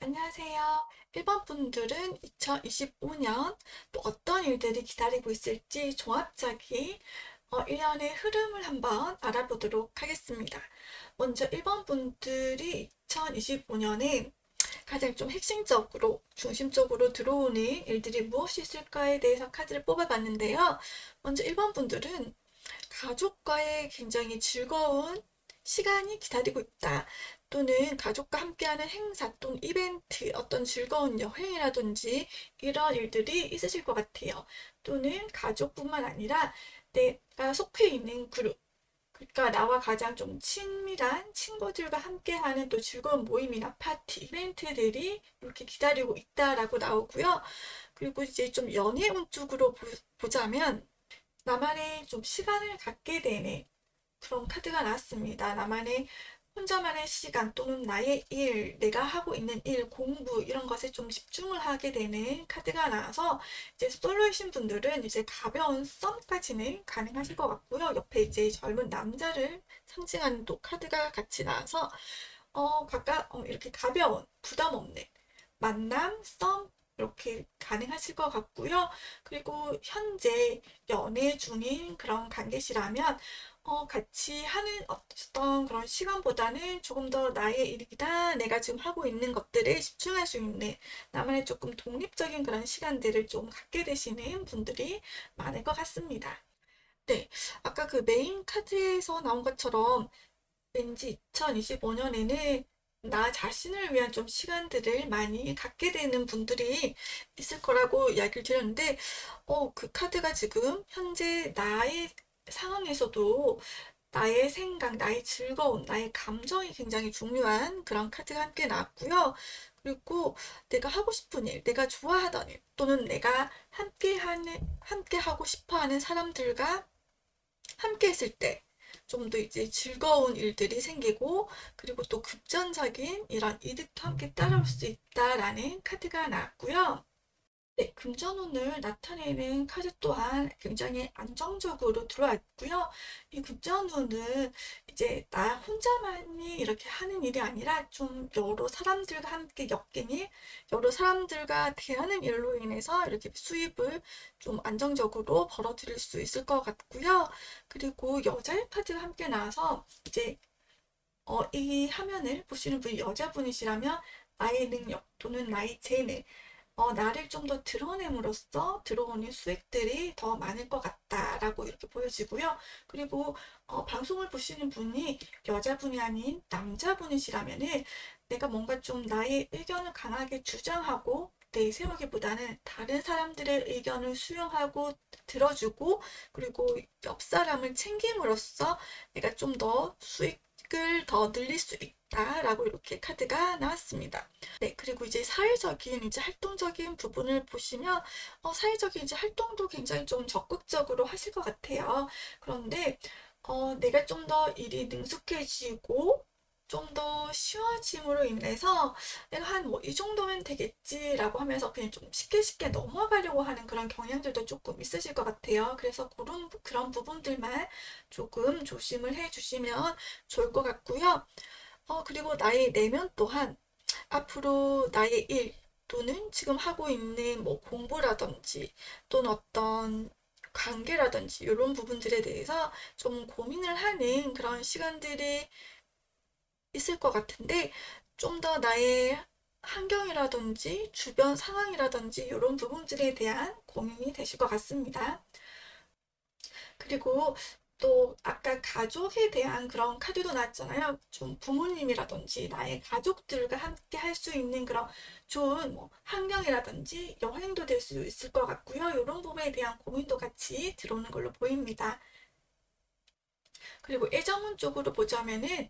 안녕하세요. 1번 분들은 2025년 또 어떤 일들이 기다리고 있을지 종합적인 1년의 흐름을 한번 알아보도록 하겠습니다. 먼저 1번 분들이 2025년에 가장 좀 핵심적으로, 중심적으로 들어오는 일들이 무엇이 있을까에 대해서 카드를 뽑아봤는데요. 먼저 1번 분들은 가족과의 굉장히 즐거운 시간이 기다리고 있다. 또는 가족과 함께하는 행사 또는 이벤트, 어떤 즐거운 여행이라든지 이런 일들이 있으실 것 같아요. 또는 가족뿐만 아니라 내가 속해 있는 그룹, 그러니까 나와 가장 좀 친밀한 친구들과 함께하는 또 즐거운 모임이나 파티, 이벤트들이 이렇게 기다리고 있다라고 나오고요. 그리고 이제 좀 연애운 쪽으로 보자면 나만의 좀 시간을 갖게 되는 그런 카드가 나왔습니다. 나만의 혼자만의 시간 또는 나의 일, 내가 하고 있는 일, 공부 이런 것에 좀 집중을 하게 되는 카드가 나와서 이제 솔로이신 분들은 이제 가벼운 썸까지는 가능하실 것 같고요. 옆에 이제 젊은 남자를 상징하는 또 카드가 같이 나와서 이렇게 가벼운 부담 없는 만남, 썸 이렇게 가능하실 것 같고요. 그리고 현재 연애 중인 그런 관계시라면 같이 하는 어떤 그런 시간보다는 조금 더 나의 일이다, 내가 지금 하고 있는 것들에 집중할 수 있는 나만의 조금 독립적인 그런 시간들을 좀 갖게 되시는 분들이 많을 것 같습니다. 네, 아까 그 메인 카드에서 나온 것처럼 왠지 2025년에는 나 자신을 위한 좀 시간들을 많이 갖게 되는 분들이 있을 거라고 이야기를 드렸는데, 그 카드가 지금 현재 나의 상황에서도 나의 생각, 나의 즐거움, 나의 감정이 굉장히 중요한 그런 카드가 함께 나왔고요. 그리고 내가 하고 싶은 일, 내가 좋아하던 일, 또는 내가 함께 하고 싶어 하는 사람들과 함께 했을 때 좀 더 이제 즐거운 일들이 생기고 그리고 또 급전적인 이런 이득도 함께 따라올 수 있다라는 카드가 나왔고요. 네, 금전운을 나타내는 카드 또한 굉장히 안정적으로 들어와 있고요. 이 금전운은 이제 나 혼자만이 이렇게 하는 일이 아니라 좀 여러 사람들과 함께 엮이는 여러 사람들과 대하는 일로 인해서 이렇게 수입을 좀 안정적으로 벌어들일 수 있을 것 같고요. 그리고 여자의 카드가 함께 나와서 이제 이 화면을 보시는 분이 여자분이시라면 나의 능력 또는 나의 재능 나를 좀 더 드러냄으로써 들어오는 수익들이 더 많을 것 같다라고 이렇게 보여지고요. 그리고 방송을 보시는 분이 여자분이 아닌 남자분이시라면은 내가 뭔가 좀 나의 의견을 강하게 주장하고 내세우기보다는 다른 사람들의 의견을 수용하고 들어주고 그리고 옆 사람을 챙김으로써 내가 좀 더 수익을 더 늘릴 수 있다라고 이렇게 카드가 나왔습니다. 네, 그리고 이제 사회적인, 이제 활동적인 부분을 보시면, 사회적인 이제 활동도 굉장히 좀 적극적으로 하실 것 같아요. 그런데, 내가 좀 더 일이 능숙해지고, 좀 더 쉬워짐으로 인해서 내가 한 뭐 이 정도면 되겠지라고 하면서 그냥 좀 쉽게 쉽게 넘어가려고 하는 그런 경향들도 조금 있으실 것 같아요. 그래서 그런 부분들만 조금 조심을 해 주시면 좋을 것 같고요. 그리고 나의 내면 또한 앞으로 나의 일 또는 지금 하고 있는 뭐 공부라든지 또는 어떤 관계라든지 이런 부분들에 대해서 좀 고민을 하는 그런 시간들이 있을 것 같은데 좀 더 나의 환경이라든지 주변 상황이라든지 이런 부분들에 대한 고민이 되실 것 같습니다. 그리고 또 아까 가족에 대한 그런 카드도 나왔잖아요. 좀 부모님이라든지 나의 가족들과 함께 할 수 있는 그런 좋은 뭐 환경이라든지 여행도 될 수 있을 것 같고요. 이런 부분에 대한 고민도 같이 들어오는 걸로 보입니다. 그리고 애정운 쪽으로 보자면은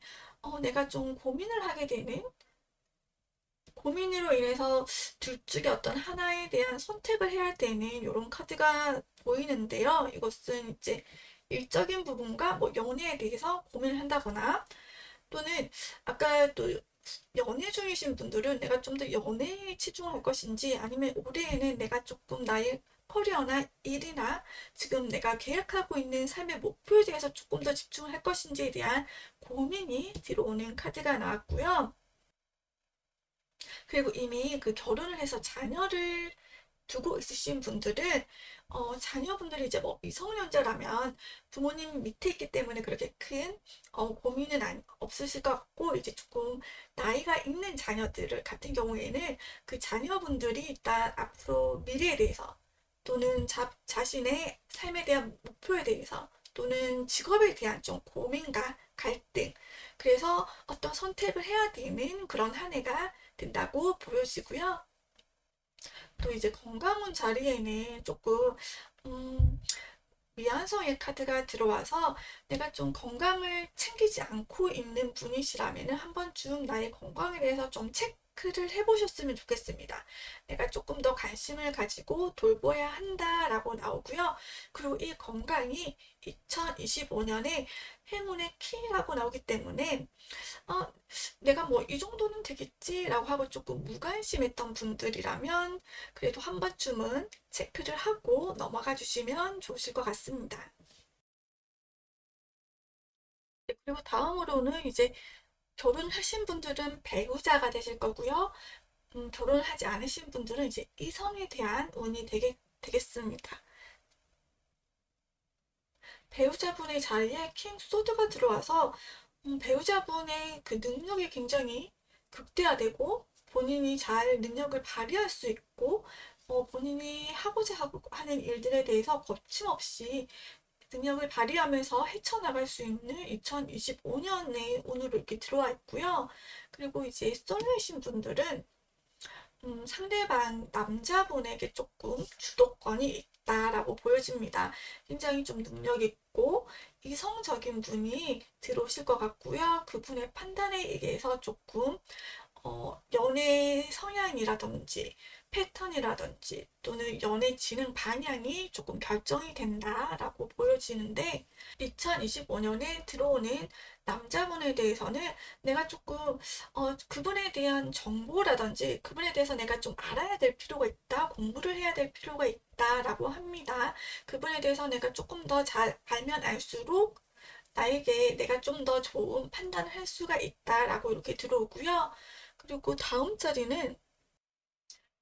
내가 좀 고민을 하게 되는 고민으로 인해서 둘 중에 어떤 하나에 대한 선택을 해야 되는 이런 카드가 보이는데요. 이것은 이제 일적인 부분과 뭐 연애에 대해서 고민을 한다거나 또는 아까 또 연애 중이신 분들은 내가 좀 더 연애에 치중할 것인지 아니면 올해에는 내가 조금 나의 커리어나 일이나 지금 내가 계획하고 있는 삶의 목표에 대해서 조금 더 집중을 할 것인지에 대한 고민이 들어오는 카드가 나왔고요. 그리고 이미 그 결혼을 해서 자녀를 두고 있으신 분들은 자녀분들이 이제 뭐 미성년자라면 부모님 밑에 있기 때문에 그렇게 큰 고민은 없으실 것 같고, 이제 조금 나이가 있는 자녀들 같은 경우에는 그 자녀분들이 일단 앞으로 미래에 대해서 또는 자신의 삶에 대한 목표에 대해서 또는 직업에 대한 좀 고민과 갈등, 그래서 어떤 선택을 해야 되는 그런 한 해가 된다고 보여지고요. 또 이제 건강운 자리에는 조금 음, 미완성의 카드가 들어와서 내가 좀 건강을 챙기지 않고 있는 분이시라면 한 번쯤 나의 건강에 대해서 좀 체크를 해보셨으면 좋겠습니다. 내가 조금 더 관심을 가지고 돌봐야 한다라고 나오고요. 그리고 이 건강이 2025년에 행운의 키라고 나오기 때문에 어, 내가 뭐 이 정도는 되겠지라고 하고 조금 무관심했던 분들이라면 그래도 한 번쯤은 체크를 하고 넘어가 주시면 좋으실 것 같습니다. 네, 그리고 다음으로는 이제 결혼하신 분들은 배우자가 되실 거고요. 결혼하지 않으신 분들은 이제 이성에 대한 운이 되겠습니다. 배우자분의 자리에 킹 소드가 들어와서 배우자분의 그 능력이 굉장히 극대화되고 본인이 잘 능력을 발휘할 수 있고 본인이 하는 일들에 대해서 거침없이 능력을 발휘하면서 헤쳐나갈 수 있는 2025년의 운으로 이렇게 들어와 있고요. 그리고 이제 솔로이신 분들은 상대방 남자분에게 조금 주도권이 있다라고 보여집니다. 굉장히 좀 능력 있고 이성적인 분이 들어오실 것 같고요. 그분의 판단에 의해서 조금 연애 성향이라든지 패턴이라든지 또는 연애 진행 방향이 조금 결정이 된다라고 보여지는데, 2025년에 들어오는 남자분에 대해서는 내가 조금 그분에 대한 정보라든지 그분에 대해서 내가 좀 알아야 될 필요가 있다, 공부를 해야 될 필요가 있다라고 합니다. 그분에 대해서 내가 조금 더 잘 알면 알수록 나에게 내가 좀 더 좋은 판단을 할 수가 있다라고 이렇게 들어오고요. 그리고 다음 자리는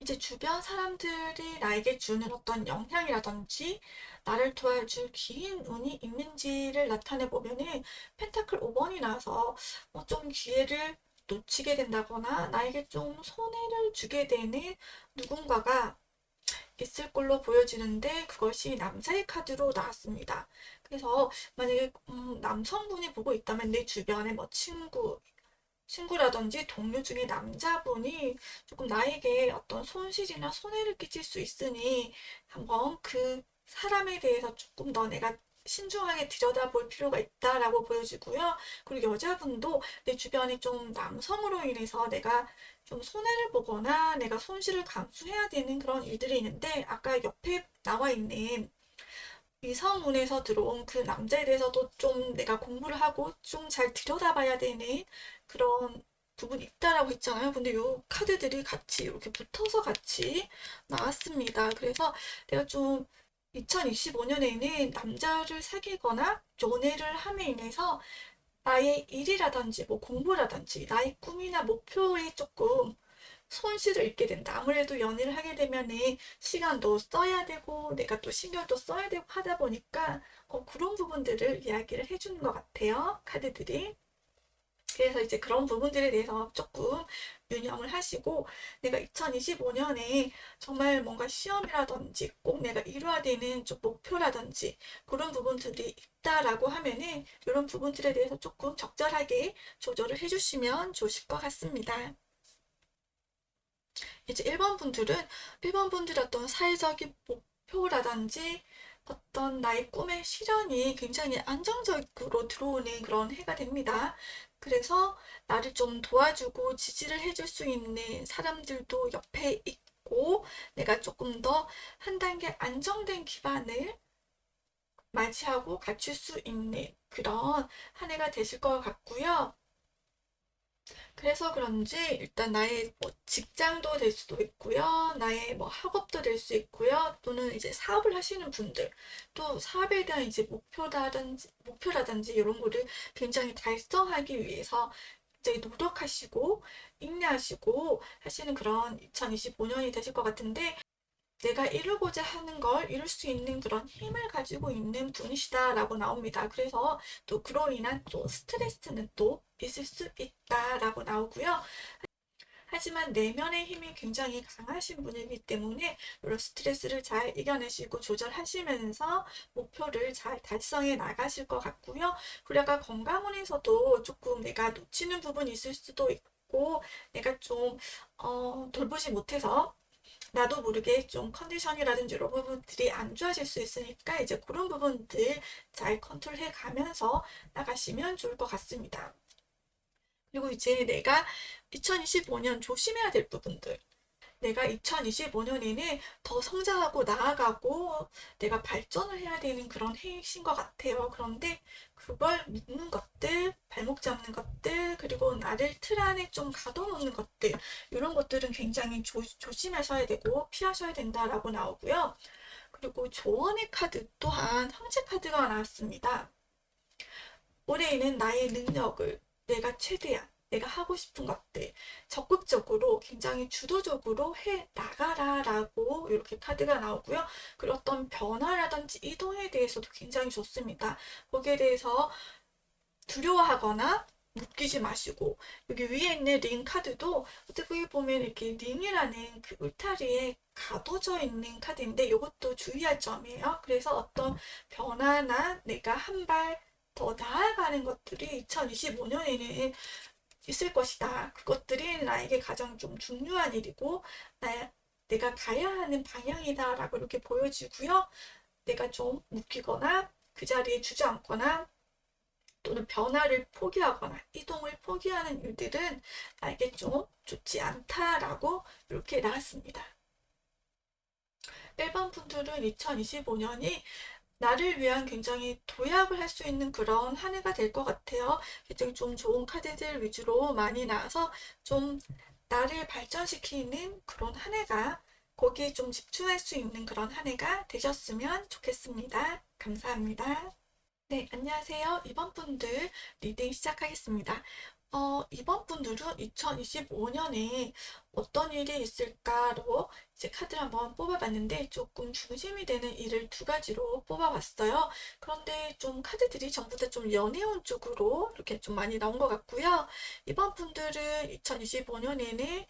이제 주변 사람들이 나에게 주는 어떤 영향이라든지 나를 도와줄 긴 운이 있는지를 나타내 보면은 펜타클 5번이 나와서 좀 기회를 놓치게 된다거나 나에게 좀 손해를 주게 되는 누군가가 있을 걸로 보여지는데, 그것이 남자의 카드로 나왔습니다. 그래서 만약에 남성분이 보고 있다면 내 주변에 뭐 친구라든지 동료 중에 남자분이 조금 나에게 어떤 손실이나 손해를 끼칠 수 있으니 한번 그 사람에 대해서 조금 더 내가 신중하게 들여다볼 필요가 있다라고 보여지고요. 그리고 여자분도 내 주변이 좀 남성으로 인해서 내가 좀 손해를 보거나 내가 손실을 감수해야 되는 그런 일들이 있는데, 아까 옆에 나와 있는 이성운에서 들어온 그 남자에 대해서도 좀 내가 공부를 하고 좀 잘 들여다봐야 되는 그런 부분이 있다라고 했잖아요. 근데 요 카드들이 같이 이렇게 붙어서 같이 나왔습니다. 그래서 내가 좀 2025년에는 남자를 사귀거나 연애를 함에 인해서 나의 일이라든지 뭐 공부라든지 나의 꿈이나 목표에 조금 손실을 입게 된다. 아무래도 연애를 하게 되면은 시간도 써야 되고 내가 또 신경도 써야 되고 하다 보니까 그런 부분들을 이야기를 해주는 것 같아요. 카드들이. 그래서 이제 그런 부분들에 대해서 조금 유념을 하시고, 내가 2025년에 정말 뭔가 시험이라든지 꼭 내가 이루어야 되는 좀 목표라든지 그런 부분들이 있다라고 하면은 이런 부분들에 대해서 조금 적절하게 조절을 해주시면 좋으실 것 같습니다. 이제 1번 분들의 어떤 사회적인 목표라든지 어떤 나의 꿈의 실현이 굉장히 안정적으로 들어오는 그런 해가 됩니다. 그래서 나를 좀 도와주고 지지를 해줄 수 있는 사람들도 옆에 있고, 내가 조금 더 한 단계 안정된 기반을 맞이하고 갖출 수 있는 그런 한 해가 되실 것 같고요. 그래서 그런지 일단 나의 뭐 직장도 될 수도 있고요. 나의 뭐 학업도 될 수 있고요. 또는 이제 사업을 하시는 분들, 또 사업에 대한 이제 목표라든지 이런 거를 굉장히 달성하기 위해서 굉장히 노력하시고 인내하시고 하시는 그런 2025년이 되실 것 같은데, 내가 이루고자 하는 걸 이룰 수 있는 그런 힘을 가지고 있는 분이시다라고 나옵니다. 그래서 또 그로 인한 또 스트레스는 또 있을 수 있다라고 나오고요. 하지만 내면의 힘이 굉장히 강하신 분이기 때문에 이런 스트레스를 잘 이겨내시고 조절하시면서 목표를 잘 달성해 나가실 것 같고요. 그래가 건강원에서도 조금 내가 놓치는 부분이 있을 수도 있고, 내가 좀 돌보지 못해서 나도 모르게 좀 컨디션이라든지 이런 부분들이 안 좋아질 수 있으니까 이제 그런 부분들 잘 컨트롤해 가면서 나가시면 좋을 것 같습니다. 그리고 이제 내가 2025년 조심해야 될 부분들. 내가 2025년에는 더 성장하고 나아가고 내가 발전을 해야 되는 그런 해이신 것 같아요. 그런데 그걸 묶는 것들, 발목 잡는 것들, 그리고 나를 틀 안에 좀 가둬놓는 것들, 이런 것들은 굉장히 조심하셔야 되고 피하셔야 된다라고 나오고요. 그리고 조언의 카드 또한 황제 카드가 나왔습니다. 올해에는 나의 능력을 내가 최대한 내가 하고 싶은 것들 적극적으로 굉장히 주도적으로 해 나가라라고 이렇게 카드가 나오고요. 그리고 어떤 변화라든지 이동에 대해서도 굉장히 좋습니다. 거기에 대해서 두려워하거나 묶이지 마시고, 여기 위에 있는 링 카드도 어떻게 보면 이렇게 링이라는 그 울타리에 가둬져 있는 카드인데 이것도 주의할 점이에요. 그래서 어떤 변화나 내가 한 발 더 나아가는 것들이 2025년에는 있을 것이다. 그것들이 나에게 가장 좀 중요한 일이고 내가 가야 하는 방향이다라고 이렇게 보여지고요. 내가 좀 묶이거나 그 자리에 주저앉거나 또는 변화를 포기하거나 이동을 포기하는 일들은 나에게 좀 좋지 않다라고 이렇게 나왔습니다. 1번 분들은 2025년이 나를 위한 굉장히 도약을 할 수 있는 그런 한 해가 될 것 같아요. 굉장히 좀 좋은 카드들 위주로 많이 나와서 좀 나를 발전시키는 그런 한 해가, 거기에 좀 집중할 수 있는 그런 한 해가 되셨으면 좋겠습니다. 감사합니다. 네, 안녕하세요. 이번 분들 리딩 시작하겠습니다. 이번 분들은 2025년에 어떤 일이 있을까로 이제 카드를 한번 뽑아봤는데 조금 중심이 되는 일을 두 가지로 뽑아봤어요. 그런데 좀 카드들이 전부 다 좀 연애운 쪽으로 이렇게 좀 많이 나온 것 같고요. 이번 분들은 2025년에는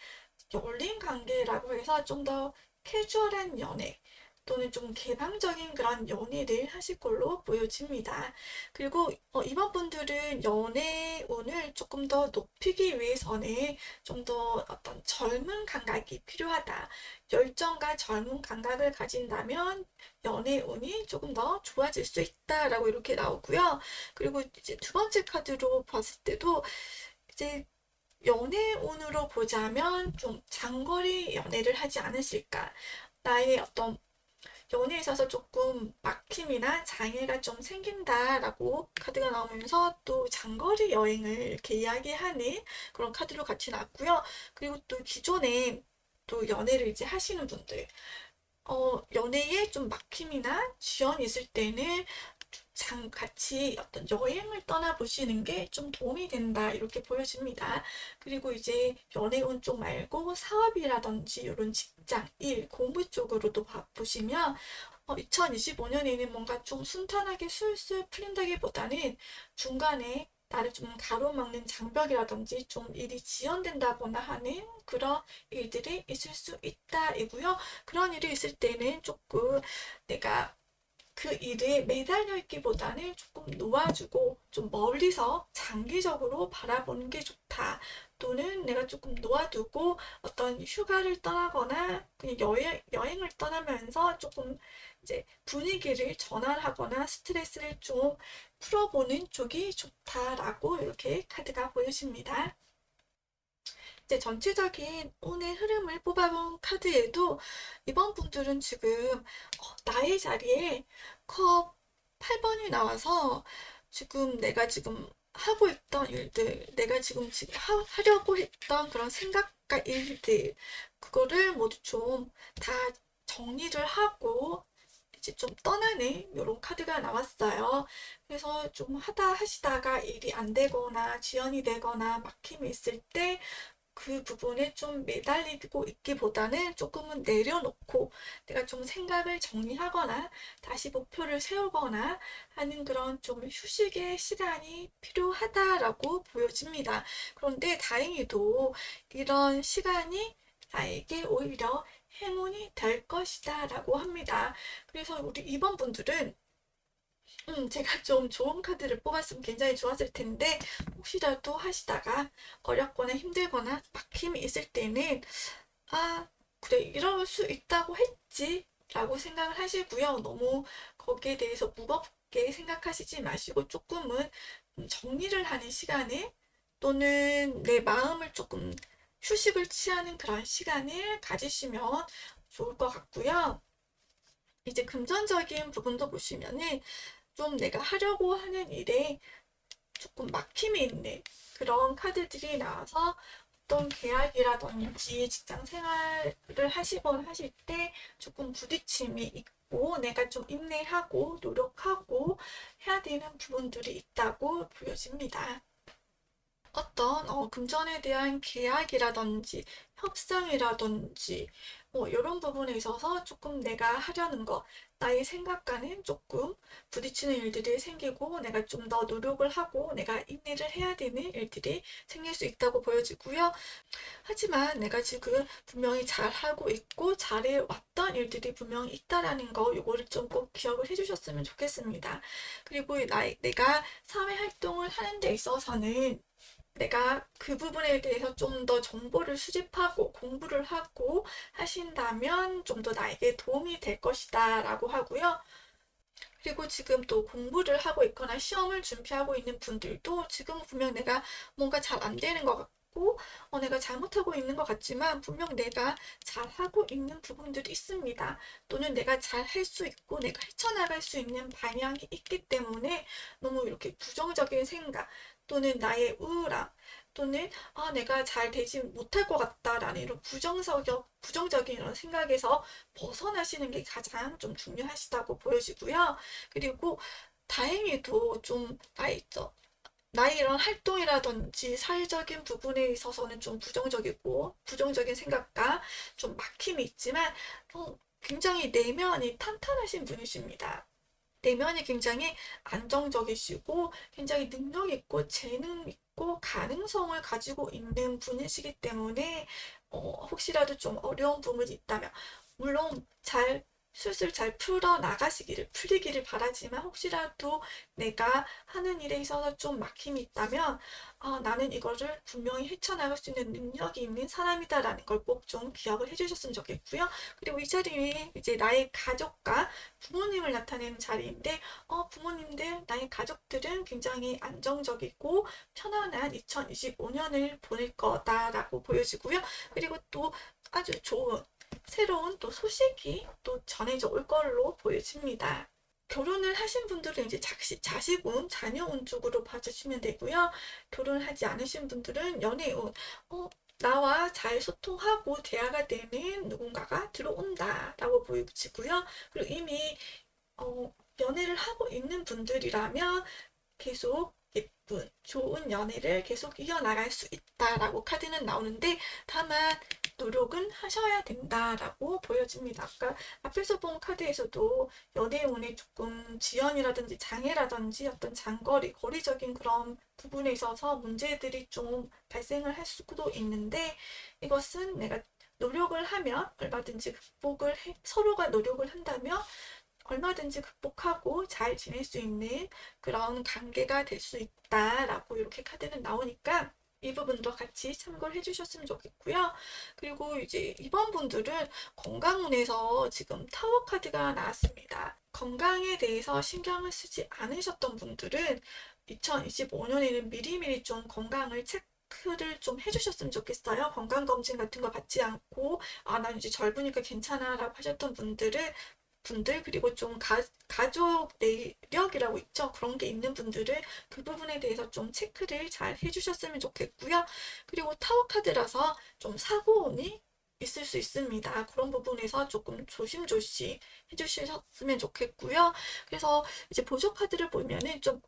열린 관계라고 해서 좀 더 캐주얼한 연애 또는 좀 개방적인 그런 연애를 하실 걸로 보여집니다. 그리고 이번 분들은 연애운을 조금 더 높이기 위해서는 좀 더 어떤 젊은 감각이 필요하다. 열정과 젊은 감각을 가진다면 연애운이 조금 더 좋아질 수 있다라고 이렇게 나오고요. 그리고 이제 두 번째 카드로 봤을 때도 이제 연애운으로 보자면 좀 장거리 연애를 하지 않으실까. 나의 어떤 연애에 있어서 조금 막힘이나 장애가 좀 생긴다라고 카드가 나오면서 또 장거리 여행을 이렇게 이야기하는 그런 카드로 같이 나왔고요. 그리고 또 기존에 또 연애를 이제 하시는 분들, 연애에 좀 막힘이나 지연이 있을 때는 같이 어떤 여행을 떠나보시는 게 좀 도움이 된다 이렇게 보여집니다. 그리고 이제 연애운 쪽 말고 사업이라든지 이런 직장, 일, 공부 쪽으로도 보시면 2025년에는 뭔가 좀 순탄하게 술술 풀린다기보다는 중간에 나를 좀 가로막는 장벽이라든지 좀 일이 지연된다거나 하는 그런 일들이 있을 수 있다이고요. 그런 일이 있을 때는 조금 내가 그 일에 매달려 있기보다는 조금 놓아주고 좀 멀리서 장기적으로 바라보는 게 좋다. 또는 내가 조금 놓아두고 어떤 휴가를 떠나거나 그냥 여행을 떠나면서 조금 이제 분위기를 전환하거나 스트레스를 좀 풀어보는 쪽이 좋다라고 이렇게 카드가 보여집니다. 이제 전체적인 운의 흐름을 뽑아본 카드에도 이번 분들은 지금 나의 자리에 컵 8번이 나와서 지금 내가 지금 하고 있던 일들, 내가 지금 하려고 했던 그런 생각과 일들, 그거를 모두 좀 다 정리를 하고 이제 좀 떠나는 이런 카드가 나왔어요. 그래서 좀 하시다가 일이 안 되거나 지연이 되거나 막힘이 있을 때 그 부분에 좀 매달리고 있기보다는 조금은 내려놓고 내가 좀 생각을 정리하거나 다시 목표를 세우거나 하는 그런 좀 휴식의 시간이 필요하다라고 보여집니다. 그런데 다행히도 이런 시간이 나에게 오히려 행운이 될 것이다 라고 합니다. 그래서 우리 2번 분들은 제가 좀 좋은 카드를 뽑았으면 굉장히 좋았을 텐데 혹시라도 하시다가 어렵거나 힘들거나 막힘이 있을 때는 아 그래 이럴 수 있다고 했지 라고 생각을 하시고요. 너무 거기에 대해서 무겁게 생각하시지 마시고 조금은 정리를 하는 시간을 또는 내 마음을 조금 휴식을 취하는 그런 시간을 가지시면 좋을 것 같고요. 이제 금전적인 부분도 보시면은 좀 내가 하려고 하는 일에 조금 막힘이 있는 그런 카드들이 나와서 어떤 계약이라든지 직장 생활을 하시거나 하실 때 조금 부딪힘이 있고 내가 좀 인내하고 노력하고 해야 되는 부분들이 있다고 보여집니다. 어떤 금전에 대한 계약이라든지 협상이라든지 뭐 이런 부분에 있어서 조금 내가 하려는 거 나의 생각과는 조금 부딪히는 일들이 생기고 내가 좀 더 노력을 하고 내가 인내를 해야 되는 일들이 생길 수 있다고 보여지고요. 하지만 내가 지금 분명히 잘하고 있고 잘해왔던 일들이 분명히 있다라는 거 요거를 좀 꼭 기억을 해주셨으면 좋겠습니다. 그리고 내가 사회 활동을 하는 데 있어서는 내가 그 부분에 대해서 좀 더 정보를 수집하고 공부를 하고 하신다면 좀 더 나에게 도움이 될 것이다 라고 하고요. 그리고 지금 또 공부를 하고 있거나 시험을 준비하고 있는 분들도 지금 분명 내가 뭔가 잘 안 되는 것 같고 내가 잘못하고 있는 것 같지만 분명 내가 잘하고 있는 부분들이 있습니다. 또는 내가 잘 할 수 있고 내가 헤쳐나갈 수 있는 방향이 있기 때문에 너무 이렇게 부정적인 생각 또는 나의 우울함 또는 내가 잘 되지 못할 것 같다라는 이런 부정적인 이런 생각에서 벗어나시는 게 가장 좀 중요하시다고 보여지고요. 그리고 다행히도 좀 나의 이런 활동이라든지 사회적인 부분에 있어서는 좀 부정적인 생각과 좀 막힘이 있지만 굉장히 내면이 탄탄하신 분이십니다. 내면이 굉장히 안정적이시고 굉장히 능력 있고 재능 있고 가능성을 가지고 있는 분이시기 때문에 혹시라도 좀 어려운 부분이 있다면 물론 슬슬 잘 풀리기를 바라지만 혹시라도 내가 하는 일에 있어서 좀 막힘이 있다면 나는 이거를 분명히 헤쳐나갈 수 있는 능력이 있는 사람이다라는 걸 꼭 좀 기억을 해주셨으면 좋겠고요. 그리고 이 자리에 이제 나의 가족과 부모님을 나타내는 자리인데 부모님들, 나의 가족들은 굉장히 안정적이고 편안한 2025년을 보낼 거다라고 보여지고요. 그리고 또 아주 좋은 새로운 또 소식이 또 전해져 올 걸로 보여집니다. 결혼을 하신 분들은 이제 자식운, 자녀운 쪽으로 봐주시면 되고요. 결혼하지 않으신 분들은 연애운, 나와 잘 소통하고 대화가 되는 누군가가 들어온다라고 보여지고요. 그리고 이미 연애를 하고 있는 분들이라면 계속 예쁜, 좋은 연애를 계속 이어나갈 수 있다라고 카드는 나오는데 다만 노력은 하셔야 된다라고 보여집니다. 아까 앞에서 본 카드에서도 연애운에 조금 지연이라든지 장애라든지 어떤 거리적인 그런 부분에 있어서 문제들이 좀 발생을 할 수도 있는데 이것은 내가 노력을 하면 얼마든지 서로가 노력을 한다면 얼마든지 극복하고 잘 지낼 수 있는 그런 관계가 될 수 있다라고 이렇게 카드는 나오니까 이 부분도 같이 참고를 해주셨으면 좋겠고요. 그리고 이제 이번 분들은 건강운에서 지금 타워 카드가 나왔습니다. 건강에 대해서 신경을 쓰지 않으셨던 분들은 2025년에는 미리미리 좀 건강을 체크를 좀 해주셨으면 좋겠어요. 건강검진 같은 거 받지 않고 난 이제 젊으니까 괜찮아 라고 하셨던 분들 그리고 좀 가족 내력이라고 있죠. 그런 게 있는 분들은 그 부분에 대해서 좀 체크를 잘 해주셨으면 좋겠고요. 그리고 타워 카드라서 좀 사고운이 있을 수 있습니다. 그런 부분에서 조금 조심조심 해주셨으면 좋겠고요. 그래서 이제 보조 카드를 보면은 좀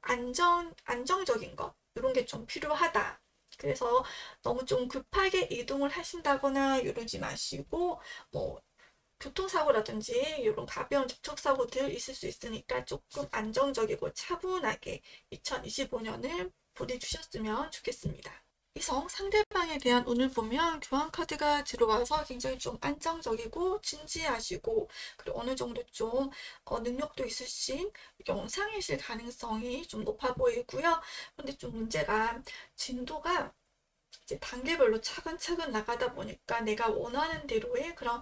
안정적인 것, 이런 게 좀 필요하다. 그래서 너무 좀 급하게 이동을 하신다거나 이러지 마시고, 뭐, 교통사고라든지 이런 가벼운 접촉사고들 있을 수 있으니까 조금 안정적이고 차분하게 2025년을 보내주셨으면 좋겠습니다. 이성 상대방에 대한 운을 보면 교환 카드가 들어와서 굉장히 좀 안정적이고 진지하시고, 그리고 어느 정도 좀 능력도 있으신 영상이실 가능성이 좀 높아 보이고요. 근데 좀 문제가 진도가 이제 단계별로 차근차근 나가다 보니까 내가 원하는 대로의 그런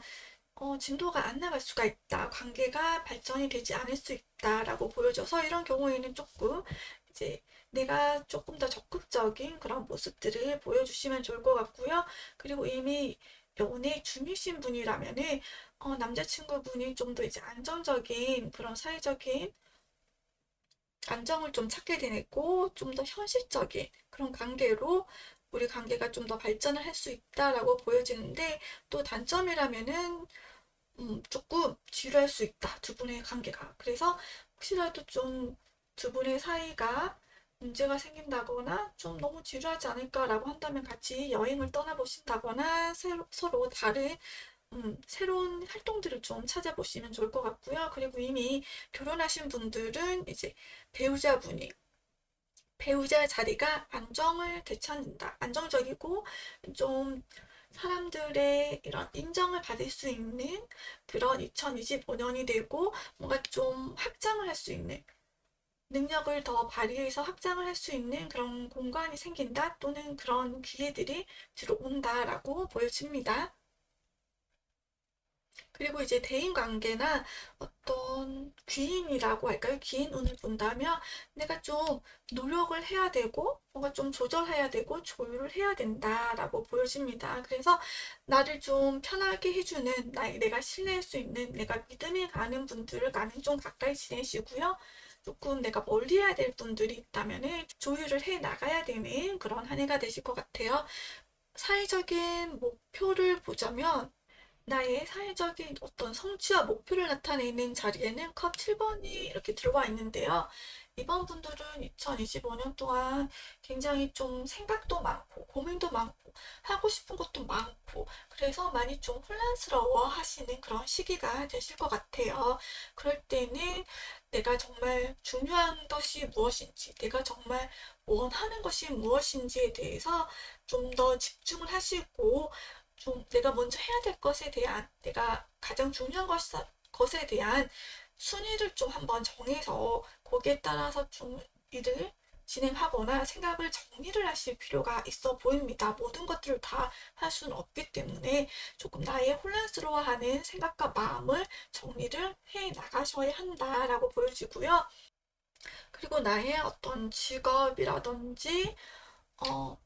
진도가 안 나갈 수가 있다. 관계가 발전이 되지 않을 수 있다라고 보여져서 이런 경우에는 조금 이제 내가 조금 더 적극적인 그런 모습들을 보여주시면 좋을 것 같고요. 그리고 이미 연애 중이신 분이라면은 남자친구분이 좀 더 이제 안정적인 그런 사회적인 안정을 좀 찾게 되고 좀 더 현실적인 그런 관계로 우리 관계가 좀 더 발전을 할 수 있다라고 보여지는데, 또 단점이라면은 조금 지루할 수 있다. 두 분의 관계가. 그래서 혹시라도 좀 두 분의 사이가 문제가 생긴다거나 좀 너무 지루하지 않을까라고 한다면 같이 여행을 떠나보신다거나 서로 다른 새로운 활동들을 좀 찾아보시면 좋을 것 같고요. 그리고 이미 결혼하신 분들은 이제 배우자분이 배우자 자리가 안정을 되찾는다. 안정적이고 좀 사람들의 이런 인정을 받을 수 있는 그런 2025년이 되고, 뭔가 좀 확장을 할 수 있는, 능력을 더 발휘해서 확장을 할 수 있는 그런 공간이 생긴다, 또는 그런 기회들이 들어온다라고 보여집니다. 그리고 이제 대인관계나 어떤 귀인이라고 할까요? 귀인운을 본다면 내가 좀 노력을 해야 되고 뭔가 좀 조절해야 되고 조율을 해야 된다라고 보여집니다. 그래서 나를 좀 편하게 해주는, 내가 신뢰할 수 있는, 내가 믿음이 가는 분들을 나는 좀 가까이 지내시고요. 조금 내가 멀리 해야 될 분들이 있다면 조율을 해 나가야 되는 그런 한 해가 되실 것 같아요. 사회적인 목표를 보자면 나의 사회적인 어떤 성취와 목표를 나타내는 자리에는 컵 7번이 이렇게 들어와 있는데요. 이번 분들은 2025년 동안 굉장히 좀 생각도 많고 고민도 많고 하고 싶은 것도 많고, 그래서 많이 좀 혼란스러워 하시는 그런 시기가 되실 것 같아요. 그럴 때는 내가 정말 중요한 것이 무엇인지, 내가 정말 원하는 것이 무엇인지에 대해서 좀 더 집중을 하시고, 좀 내가 먼저 해야 될 것에 대한, 내가 가장 중요한 것에 대한 순위를 좀 한번 정해서 거기에 따라서 좀 일을 진행하거나 생각을 정리를 하실 필요가 있어 보입니다. 모든 것들을 다 할 수는 없기 때문에 조금 나의 혼란스러워하는 생각과 마음을 정리를 해 나가셔야 한다라고 보여지고요. 그리고 나의 어떤 직업이라든지 어,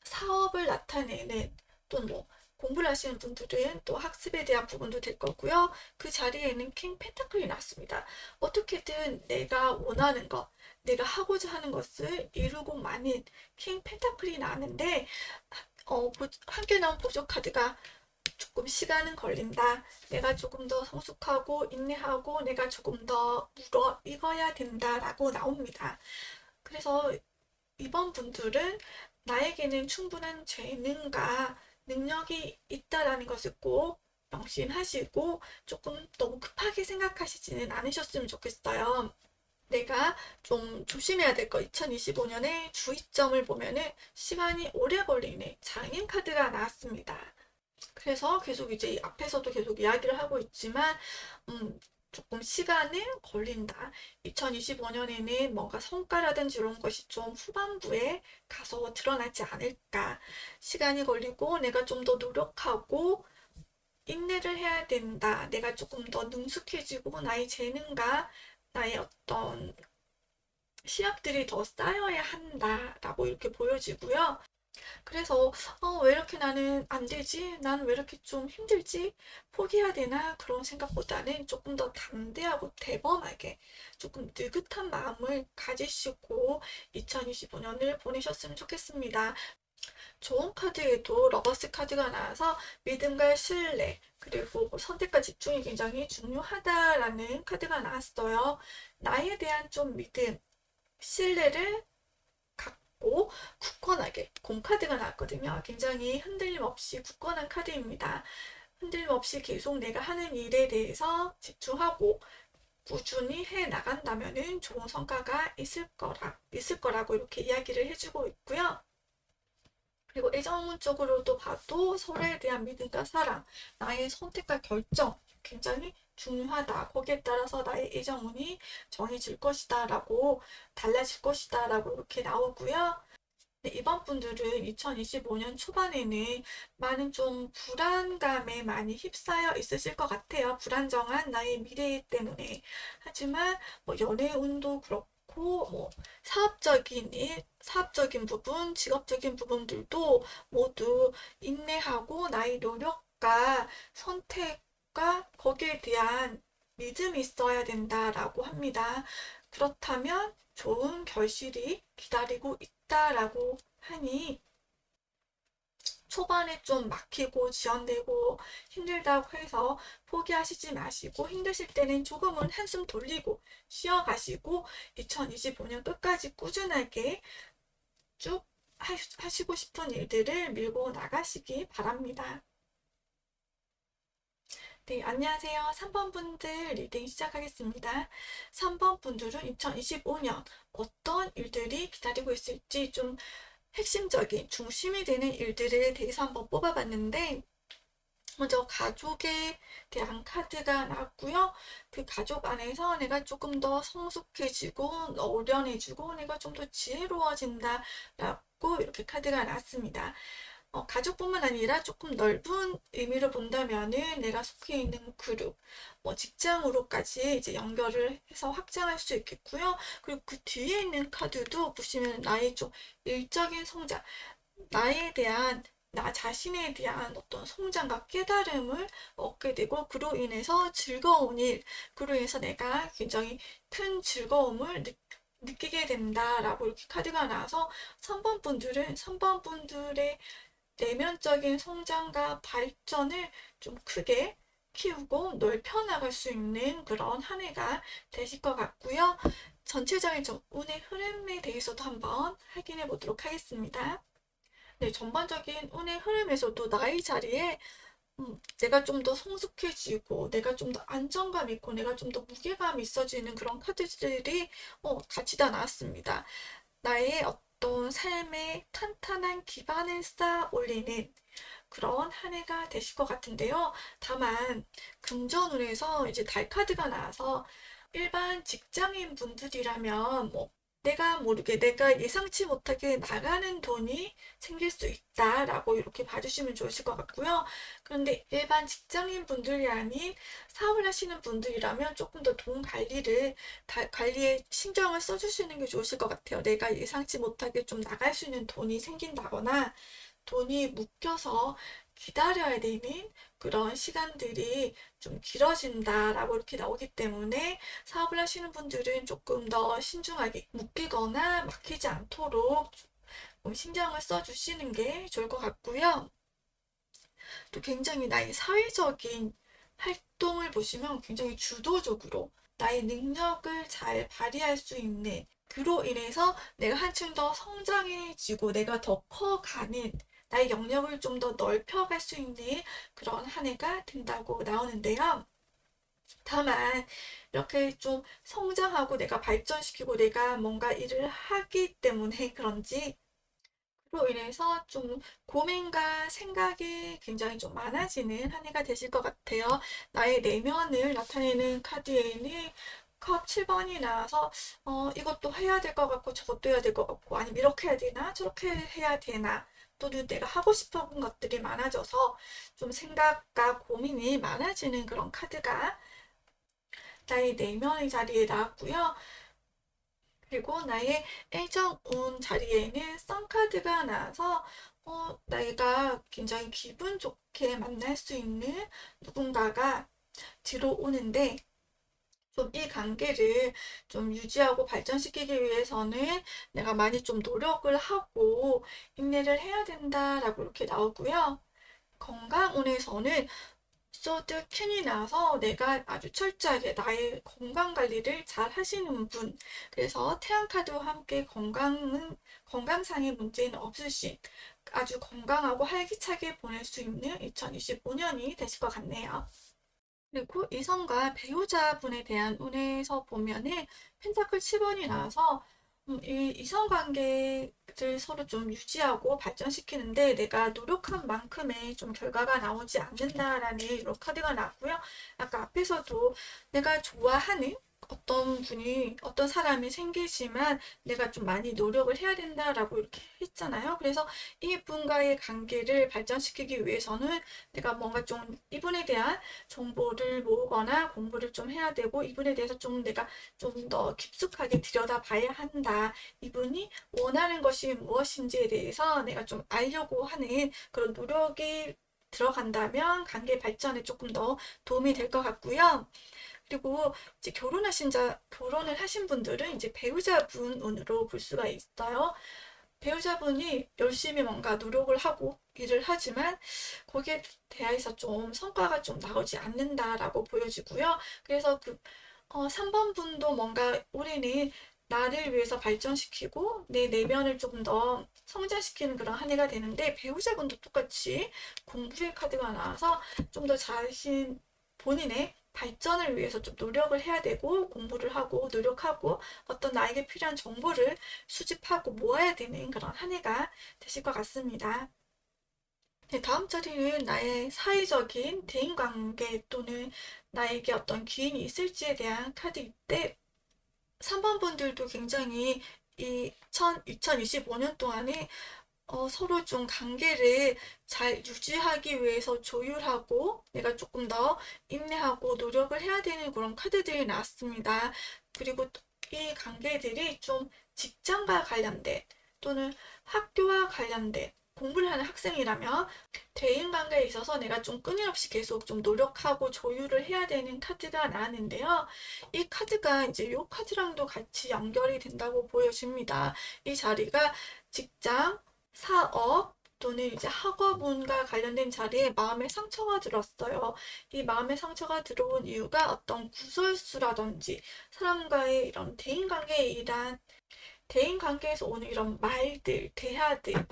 사업을 나타내는, 또는 뭐 공부를 하시는 분들은 또 학습에 대한 부분도 될 거고요. 그 자리에는 킹 펜타클이 났습니다. 어떻게든 내가 원하는 것, 내가 하고자 하는 것을 이루고 마는 킹 펜타클이 나는데, 함께 나온 보조 카드가 조금 시간은 걸린다. 내가 조금 더 성숙하고 인내하고 내가 조금 더 물어 익어야 된다라고 나옵니다. 그래서 이번 분들은 나에게는 충분한 재능과 능력이 있다라는 것을 꼭 명심하시고 조금 너무 급하게 생각하시지는 않으셨으면 좋겠어요. 내가 좀 조심해야 될 거, 2025년에 주의점을 보면은 시간이 오래 걸리는 장인 카드가 나왔습니다. 그래서 계속 이제 앞에서도 계속 이야기를 하고 있지만, 조금 시간은 걸린다. 2025년에는 뭔가 성과라든지 이런 것이 좀 후반부에 가서 드러나지 않을까. 시간이 걸리고 내가 좀 더 노력하고 인내를 해야 된다. 내가 조금 더 능숙해지고 나의 재능과 나의 어떤 시합들이 더 쌓여야 한다라고 이렇게 보여지고요. 그래서 왜 이렇게 나는 안 되지? 나는 왜 이렇게 좀 힘들지? 포기해야 되나? 그런 생각보다는 조금 더 담대하고 대범하게 조금 느긋한 마음을 가지시고 2025년을 보내셨으면 좋겠습니다. 좋은 카드에도 러버스 카드가 나와서 믿음과 신뢰, 그리고 뭐 선택과 집중이 굉장히 중요하다라는 카드가 나왔어요. 나에 대한 좀 믿음, 신뢰를 갖고 굳건하게 공카드가 나왔거든요. 굉장히 흔들림 없이 굳건한 카드입니다. 흔들림 없이 계속 내가 하는 일에 대해서 집중하고 꾸준히 해 나간다면은 좋은 성과가 있을 거라고 이렇게 이야기를 해주고 있고요. 그리고 애정적으로도 봐도 서로에 대한 믿음과 사랑, 나의 선택과 결정 굉장히 중요하다. 거기에 따라서 나의 애정운이 정해질 것이다 라고 달라질 것이다 라고 이렇게 나오고요. 네, 이번 분들은 2025년 초반에는 많은 좀 불안감에 많이 휩싸여 있으실 것 같아요. 불안정한 나의 미래 때문에. 하지만 뭐 연애 운도 그렇고 뭐 사업적인 일, 사업적인 부분, 직업적인 부분들도 모두 인내하고 나의 노력과 선택과 거기에 대한 믿음이 있어야 된다라고 합니다. 그렇다면 좋은 결실이 기다리고 있다라고 하니 초반에 좀 막히고 지연되고 힘들다고 해서 포기하시지 마시고 힘드실 때는 조금은 한숨 돌리고 쉬어가시고 2025년 끝까지 꾸준하게 쭉 하시고 싶은 일들을 밀고 나가시기 바랍니다. 네, 안녕하세요. 3번 분들 리딩 시작하겠습니다. 3번 분들은 2025년 어떤 일들이 기다리고 있을지 좀 핵심적인 중심이 되는 일들에 대해서 한번 뽑아봤는데 먼저 가족에 대한 카드가 나왔고요. 그 가족 안에서 내가 조금 더 성숙해지고 노련해지고 내가 좀 더 지혜로워진다 라고 이렇게 카드가 나왔습니다. 가족뿐만 아니라 조금 넓은 의미로 본다면은 내가 속해 있는 그룹, 뭐 직장으로까지 이제 연결을 해서 확장할 수 있겠고요. 그리고 그 뒤에 있는 카드도 보시면 나의 좀 일적인 성장, 나에 대한 나 자신에 대한 어떤 성장과 깨달음을 얻게 되고 그로 인해서 즐거운 일, 그로 인해서 내가 굉장히 큰 즐거움을 느끼게 된다라고 이렇게 카드가 나와서 3번 분들은 3번 분들의 내면적인 성장과 발전을 좀 크게 키우고 넓혀나갈 수 있는 그런 한 해가 되실 것 같고요. 전체적인 좀 운의 흐름에 대해서도 한번 확인해 보도록 하겠습니다. 네, 전반적인 운의 흐름에서도 나의 자리에 내가 좀 더 성숙해지고 내가 좀 더 안정감 있고 내가 좀 더 무게감 있어지는 그런 카드들이 같이 다 나왔습니다. 나의 어떤 삶의 탄탄한 기반을 쌓아 올리는 그런 한 해가 되실 것 같은데요. 다만 금전운에서 이제 달 카드가 나와서 일반 직장인 분들이라면 뭐 내가 모르게 내가 예상치 못하게 나가는 돈이 생길 수 있다라고 이렇게 봐주시면 좋으실 것 같고요. 그런데 일반 직장인 분들이 아닌 사업을 하시는 분들이라면 조금 더 돈 관리를 관리에 신경을 써주시는 게 좋으실 것 같아요. 내가 예상치 못하게 좀 나갈 수 있는 돈이 생긴다거나 돈이 묶여서 기다려야 되는 그런 시간들이 좀 길어진다라고 이렇게 나오기 때문에 사업을 하시는 분들은 조금 더 신중하게 묶이거나 막히지 않도록 좀 신경을 써주시는 게 좋을 것 같고요. 또 굉장히 나의 사회적인 활동을 보시면 굉장히 주도적으로 나의 능력을 잘 발휘할 수 있는 그로 인해서 내가 한층 더 성장해지고 내가 더 커가는 나의 영역을 좀 더 넓혀갈 수 있는 그런 한 해가 된다고 나오는데요. 다만 이렇게 좀 성장하고 내가 발전시키고 내가 뭔가 일을 하기 때문에 그런지 로 인해서 좀 고민과 생각이 굉장히 좀 많아지는 한 해가 되실 것 같아요. 나의 내면을 나타내는 카드에는 컵 7번이 나와서 이것도 해야 될 것 같고 저것도 해야 될 것 같고 아니면 이렇게 해야 되나 저렇게 해야 되나 또는 내가 하고 싶은 것들이 많아져서 좀 생각과 고민이 많아지는 그런 카드가 나의 내면의 자리에 나왔고요. 그리고 나의 애정운 자리에는 썬카드가 나와서 내가 굉장히 기분 좋게 만날 수 있는 누군가가 들어오는데 좀 이 관계를 좀 유지하고 발전시키기 위해서는 내가 많이 좀 노력을 하고 인내를 해야 된다라고 이렇게 나오고요. 건강운에서는 소드 퀸이 나서 내가 아주 철저하게 나의 건강 관리를 잘 하시는 분, 그래서 태양카드와 함께 건강상의 문제는 없으신 아주 건강하고 활기차게 보낼 수 있는 2025년이 되실 것 같네요. 그리고 이성과 배우자분에 대한 운에서 보면은 펜타클 10원이 나와서 이 이성관계를 서로 좀 유지하고 발전시키는데 내가 노력한 만큼의 좀 결과가 나오지 않는다라는 이런 카드가 나왔고요. 아까 앞에서도 내가 좋아하는 어떤 사람이 생기지만 내가 좀 많이 노력을 해야 된다라고 이렇게 했잖아요. 그래서 이분과의 관계를 발전시키기 위해서는 내가 뭔가 좀 이분에 대한 정보를 모으거나 공부를 좀 해야 되고 이분에 대해서 좀 내가 좀 더 깊숙하게 들여다봐야 한다. 이분이 원하는 것이 무엇인지에 대해서 내가 좀 알려고 하는 그런 노력이 들어간다면 관계 발전에 조금 더 도움이 될 것 같고요. 그리고 이제 결혼을 하신 분들은 이제 배우자분으로 볼 수가 있어요. 배우자분이 열심히 뭔가 노력을 하고 일을 하지만 거기에 대해서 좀 성과가 좀 나오지 않는다라고 보여지고요. 그래서 3번 분도 뭔가 우리는 나를 위해서 발전시키고 내 내면을 조금 더 성장시키는 그런 한 해가 되는데 배우자분도 똑같이 공부의 카드가 나와서 좀 더 본인의 발전을 위해서 좀 노력을 해야 되고 공부를 하고 노력하고 어떤 나에게 필요한 정보를 수집하고 모아야 되는 그런 한 해가 되실 것 같습니다. 네, 다음 자리는 나의 사회적인 대인관계 또는 나에게 어떤 기인이 있을지에 대한 카드인데 3번 분들도 굉장히 2025년 동안에 서로 좀 관계를 잘 유지하기 위해서 조율하고 내가 조금 더 인내하고 노력을 해야 되는 그런 카드들이 나왔습니다. 그리고 이 관계들이 좀 직장과 관련된 또는 학교와 관련된 공부를 하는 학생이라면 대인관계에 있어서 내가 좀 끊임없이 계속 좀 노력하고 조율을 해야 되는 카드가 나왔는데요. 이 카드가 이제 이 카드랑도 같이 연결이 된다고 보여집니다. 이 자리가 직장, 사업 또는 이제 학업운과 관련된 자리에 마음의 상처가 들었어요. 이 마음의 상처가 들어온 이유가 어떤 구설수라든지 사람과의 이런 대인관계에서 오는 이런 말들, 대화들,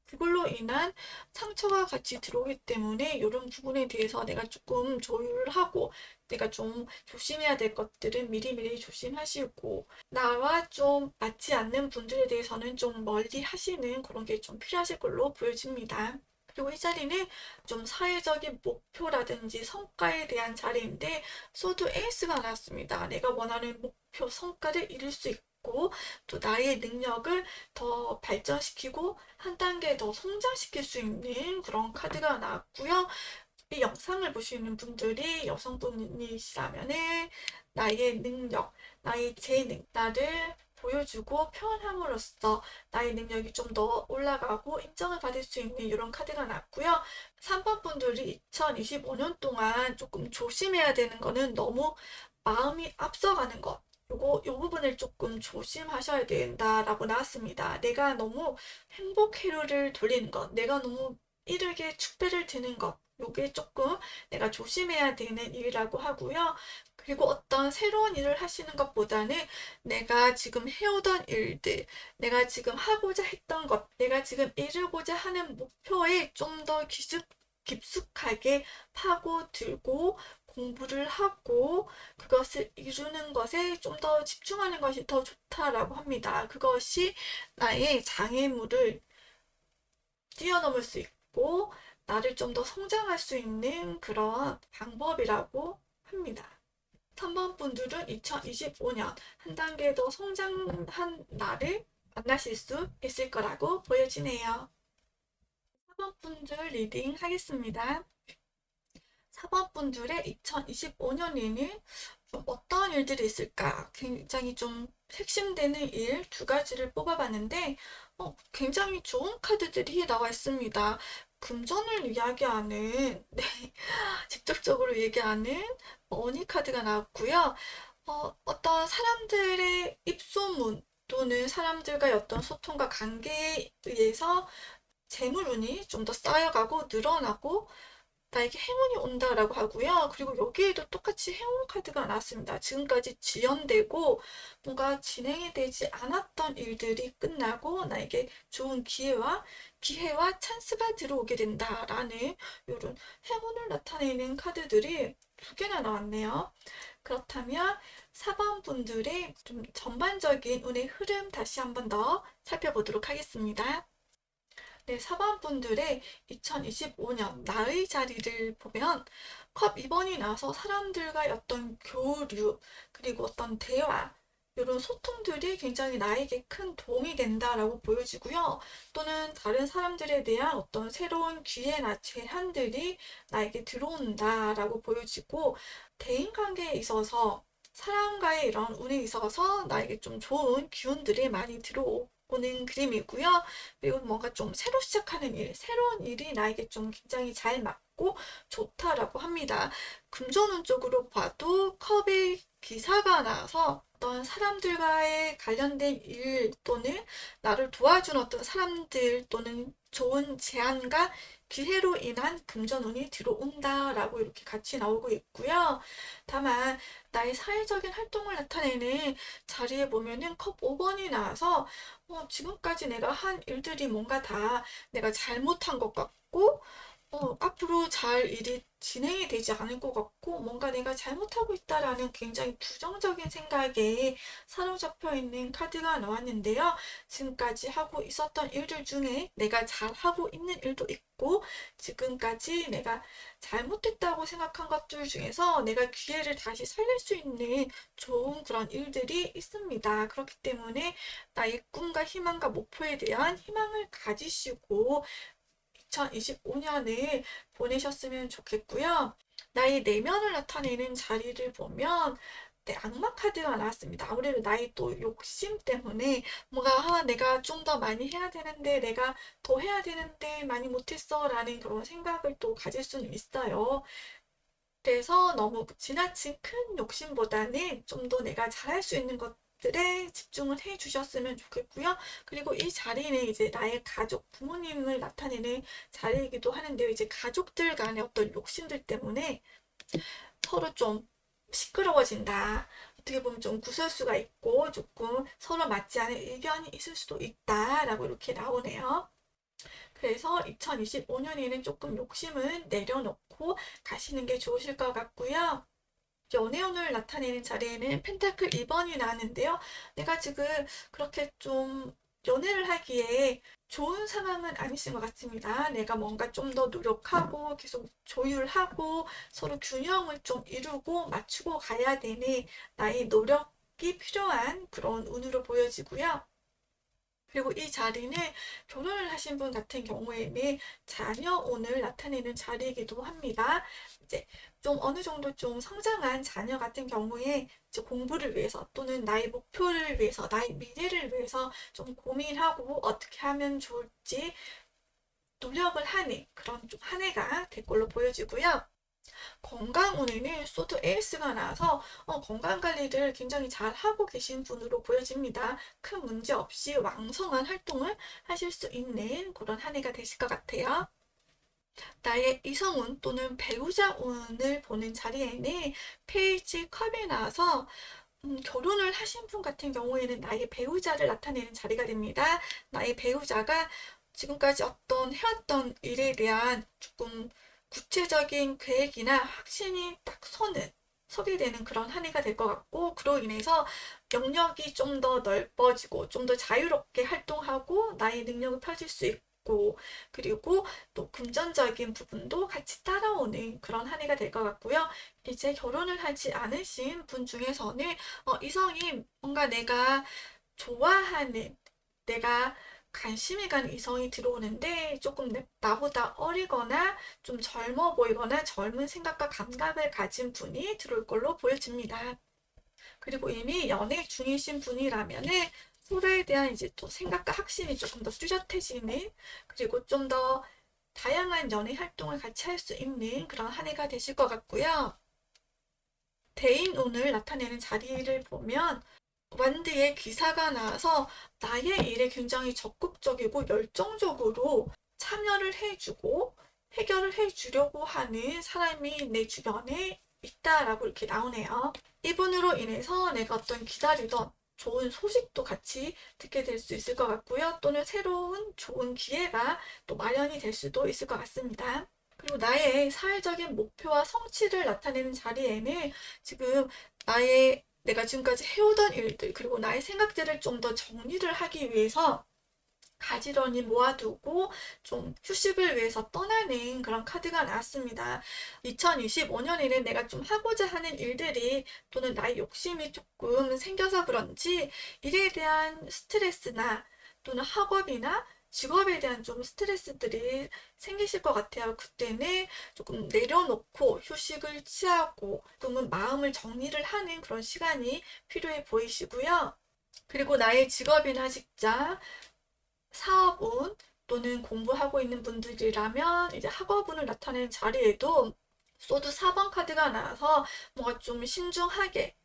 그걸로 인한 상처가 같이 들어오기 때문에 이런 부분에 대해서 내가 조금 조율을 하고 내가 좀 조심해야 될 것들은 미리미리 조심하시고 나와 좀 맞지 않는 분들에 대해서는 좀 멀리 하시는 그런 게 좀 필요하실 걸로 보여집니다. 그리고 이 자리는 좀 사회적인 목표라든지 성과에 대한 자리인데 소드 에이스가 나왔습니다. 내가 원하는 목표, 성과를 이룰 수 있고 또 나의 능력을 더 발전시키고 한 단계 더 성장시킬 수 있는 그런 카드가 나왔고요. 이 영상을 보시는 분들이 여성분이시라면은 나의 능력, 나의 재능, 나를 보여주고 표현함으로써 나의 능력이 좀 더 올라가고 인정을 받을 수 있는 이런 카드가 나왔고요. 3번 분들이 2025년 동안 조금 조심해야 되는 거는 너무 마음이 앞서가는 것. 요 부분을 조금 조심하셔야 된다라고 나왔습니다. 내가 너무 행복 회로를 돌리는 것, 내가 너무 이르게 축배를 드는 것, 요게 조금 내가 조심해야 되는 일이라고 하고요. 그리고 어떤 새로운 일을 하시는 것보다는 내가 지금 해오던 일들, 내가 지금 하고자 했던 것, 내가 지금 이루고자 하는 목표에 좀 더 깊숙하게 파고들고 공부를 하고 그것을 이루는 것에 좀 더 집중하는 것이 더 좋다라고 합니다. 그것이 나의 장애물을 뛰어넘을 수 있고 나를 좀 더 성장할 수 있는 그런 방법이라고 합니다. 3번 분들은 2025년 한 단계 더 성장한 나를 만나실 수 있을 거라고 보여지네요. 4번 분들 리딩 하겠습니다. 4번 분들의 2025년에는 좀 어떤 일들이 있을까? 굉장히 좀 핵심되는 일 두 가지를 뽑아봤는데, 굉장히 좋은 카드들이 나와 있습니다. 금전을 이야기하는, 네, 직접적으로 얘기하는 머니 카드가 나왔고요. 어떤 사람들의 입소문 또는 사람들과의 어떤 소통과 관계에 의해서 재물운이 좀 더 쌓여가고 늘어나고 나에게 행운이 온다라고 하고요. 그리고 여기에도 똑같이 행운 카드가 나왔습니다. 지금까지 지연되고 뭔가 진행이 되지 않았던 일들이 끝나고 나에게 좋은 기회와 찬스가 들어오게 된다라는 이런 행운을 나타내는 카드들이 두 개나 나왔네요. 그렇다면 4번 분들의 좀 전반적인 운의 흐름 다시 한번 더 살펴보도록 하겠습니다. 네, 4번 분들의 2025년 나의 자리를 보면 컵 2번이 나서 사람들과의 어떤 교류, 그리고 어떤 대화, 이런 소통들이 굉장히 나에게 큰 도움이 된다라고 보여지고요. 또는 다른 사람들에 대한 어떤 새로운 기회나 제안들이 나에게 들어온다라고 보여지고, 대인관계에 있어서 사람과의 이런 운에 있어서 나에게 좀 좋은 기운들이 많이 들어오는 그림이고요. 그리고 뭔가 좀 새로 시작하는 일, 새로운 일이 나에게 좀 굉장히 잘 맞고 좋다라고 합니다. 금전운 쪽으로 봐도 컵의 기사가 나와서 어떤 사람들과의 관련된 일 또는 나를 도와준 어떤 사람들 또는 좋은 제안과 기회로 인한 금전운이 들어온다라고 이렇게 같이 나오고 있고요. 다만 나의 사회적인 활동을 나타내는 자리에 보면은 컵 5번이 나와서 지금까지 내가 한 일들이 뭔가 다 내가 잘못한 것 같고, 앞으로 잘 일이 진행이 되지 않을 것 같고, 뭔가 내가 잘못하고 있다라는 굉장히 부정적인 생각에 사로잡혀 있는 카드가 나왔는데요. 지금까지 하고 있었던 일들 중에 내가 잘하고 있는 일도 있고, 지금까지 내가 잘못했다고 생각한 것들 중에서 내가 기회를 다시 살릴 수 있는 좋은 그런 일들이 있습니다. 그렇기 때문에 나의 꿈과 희망과 목표에 대한 희망을 가지시고 2025년을 보내셨으면 좋겠고요. 나의 내면을 나타내는 자리를 보면 네, 악마 카드가 나왔습니다. 아무래도 나의 또 욕심 때문에 뭔가 내가 좀 더 많이 해야 되는데 내가 더 해야 되는데 많이 못했어 라는 그런 생각을 또 가질 수는 있어요. 그래서 너무 지나친 큰 욕심보다는 좀 더 내가 잘할 수 있는 것들에 집중을 해 주셨으면 좋겠고요. 그리고 이 자리는 이제 나의 가족, 부모님을 나타내는 자리이기도 하는데요. 이제 가족들 간의 어떤 욕심들 때문에 서로 좀 시끄러워진다. 어떻게 보면 좀 구설수가 있고 조금 서로 맞지 않은 의견이 있을 수도 있다라고 이렇게 나오네요. 그래서 2025년에는 조금 욕심을 내려놓고 가시는 게 좋으실 것 같고요. 연애운을 나타내는 자리에는 펜타클 2번이 나왔는데요. 내가 지금 그렇게 좀 연애를 하기에 좋은 상황은 아니신 것 같습니다. 내가 뭔가 좀 더 노력하고 계속 조율하고 서로 균형을 좀 이루고 맞추고 가야 되는 나의 노력이 필요한 그런 운으로 보여지고요. 그리고 이 자리는 결혼을 하신 분 같은 경우에는 자녀운을 나타내는 자리이기도 합니다. 이제 좀 어느 정도 좀 성장한 자녀 같은 경우에 이제 공부를 위해서 또는 나의 목표를 위해서 나의 미래를 위해서 좀 고민하고 어떻게 하면 좋을지 노력을 하는 그런 좀 한 해가 될 걸로 보여지고요. 건강운에는 소드 에이스가 나와서 건강관리를 굉장히 잘 하고 계신 분으로 보여집니다. 큰 문제 없이 왕성한 활동을 하실 수 있는 그런 한 해가 되실 것 같아요. 나의 이성운 또는 배우자운을 보는 자리에는 페이지 컵이 나와서 결혼을 하신 분 같은 경우에는 나의 배우자를 나타내는 자리가 됩니다. 나의 배우자가 지금까지 어떤 해왔던 일에 대한 조금 구체적인 계획이나 확신이 딱 서게 되는 그런 한 해가 될 것 같고, 그로 인해서 영역이 좀 더 넓어지고, 좀 더 자유롭게 활동하고, 나의 능력을 펼칠 수 있고, 그리고 또 금전적인 부분도 같이 따라오는 그런 한 해가 될 것 같고요. 이제 결혼을 하지 않으신 분 중에서는 이성이 뭔가 내가 좋아하는, 내가 관심이 가는 이성이 들어오는데 조금 나보다 어리거나 좀 젊어 보이거나 젊은 생각과 감각을 가진 분이 들어올 걸로 보여집니다. 그리고 이미 연애 중이신 분이라면은 서로에 대한 이제 또 생각과 확신이 조금 더 뚜렷해지는, 그리고 좀 더 다양한 연애 활동을 같이 할 수 있는 그런 한 해가 되실 것 같고요. 대인운을 나타내는 자리를 보면 완드의 기사가 나와서 나의 일에 굉장히 적극적이고 열정적으로 참여를 해주고 해결을 해주려고 하는 사람이 내 주변에 있다라고 이렇게 나오네요. 이분으로 인해서 내가 어떤 기다리던 좋은 소식도 같이 듣게 될 수 있을 것 같고요. 또는 새로운 좋은 기회가 또 마련이 될 수도 있을 것 같습니다. 그리고 나의 사회적인 목표와 성취를 나타내는 자리에는 지금 내가 지금까지 해오던 일들, 그리고 나의 생각들을 좀 더 정리를 하기 위해서 가지런히 모아두고 좀 휴식을 위해서 떠나는 그런 카드가 나왔습니다. 2025년에는 내가 좀 하고자 하는 일들이 또는 나의 욕심이 조금 생겨서 그런지 일에 대한 스트레스나 또는 학업이나 직업에 대한 좀 스트레스들이 생기실 것 같아요. 그때는 조금 내려놓고 휴식을 취하고 또는 마음을 정리를 하는 그런 시간이 필요해 보이시고요. 그리고 나의 직업이나 직장, 사업운 또는 공부하고 있는 분들이라면 이제 학업운을 나타내는 자리에도 소드 4번 카드가 나와서 뭔가 좀 신중하게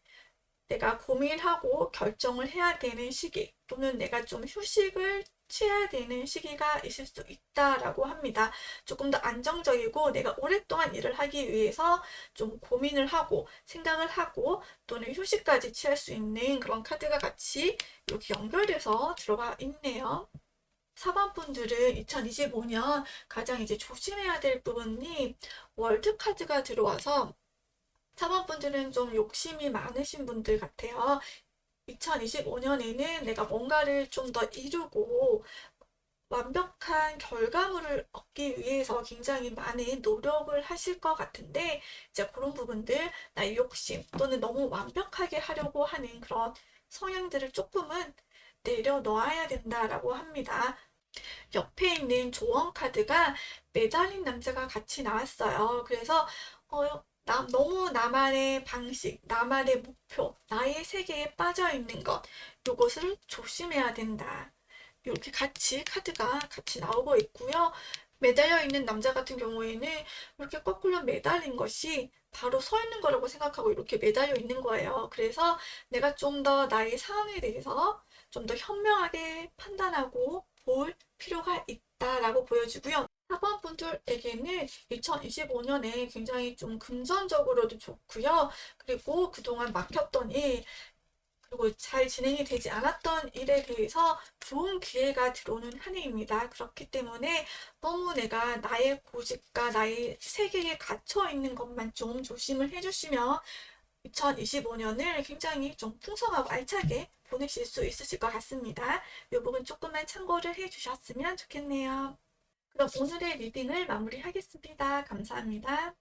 내가 고민하고 결정을 해야 되는 시기 또는 내가 좀 휴식을 취해야 되는 시기가 있을 수 있다라고 합니다. 조금 더 안정적이고 내가 오랫동안 일을 하기 위해서 좀 고민을 하고 생각을 하고 또는 휴식까지 취할 수 있는 그런 카드가 같이 이렇게 연결돼서 들어가 있네요. 사반분들은 2025년 가장 이제 조심해야 될 부분이 월드 카드가 들어와서 사반분들은 좀 욕심이 많으신 분들 같아요. 2025년에는 내가 뭔가를 좀 더 이루고 완벽한 결과물을 얻기 위해서 굉장히 많은 노력을 하실 것 같은데 이제 그런 부분들, 나의 욕심 또는 너무 완벽하게 하려고 하는 그런 성향들을 조금은 내려놓아야 된다라고 합니다. 옆에 있는 조언 카드가 매달린 남자가 같이 나왔어요. 그래서 너무 나만의 방식, 나만의 목표, 나의 세계에 빠져 있는 것, 요것을 조심해야 된다. 이렇게 같이 카드가 같이 나오고 있고요. 매달려 있는 남자 같은 경우에는 이렇게 거꾸로 매달린 것이 바로 서 있는 거라고 생각하고 이렇게 매달려 있는 거예요. 그래서 내가 좀 더 나의 상황에 대해서 좀 더 현명하게 판단하고 볼 필요가 있다라고 보여지고요. 4번 분들에게는 2025년에 굉장히 좀 금전적으로도 좋고요. 그리고 그동안 막혔던 일, 그리고 잘 진행이 되지 않았던 일에 대해서 좋은 기회가 들어오는 한 해입니다. 그렇기 때문에 너무 내가 나의 고집과 나의 세계에 갇혀 있는 것만 좀 조심을 해주시면 2025년을 굉장히 좀 풍성하고 알차게 보내실 수 있으실 것 같습니다. 이 부분 조금만 참고를 해주셨으면 좋겠네요. 그럼 오늘의 리딩을 마무리하겠습니다. 감사합니다.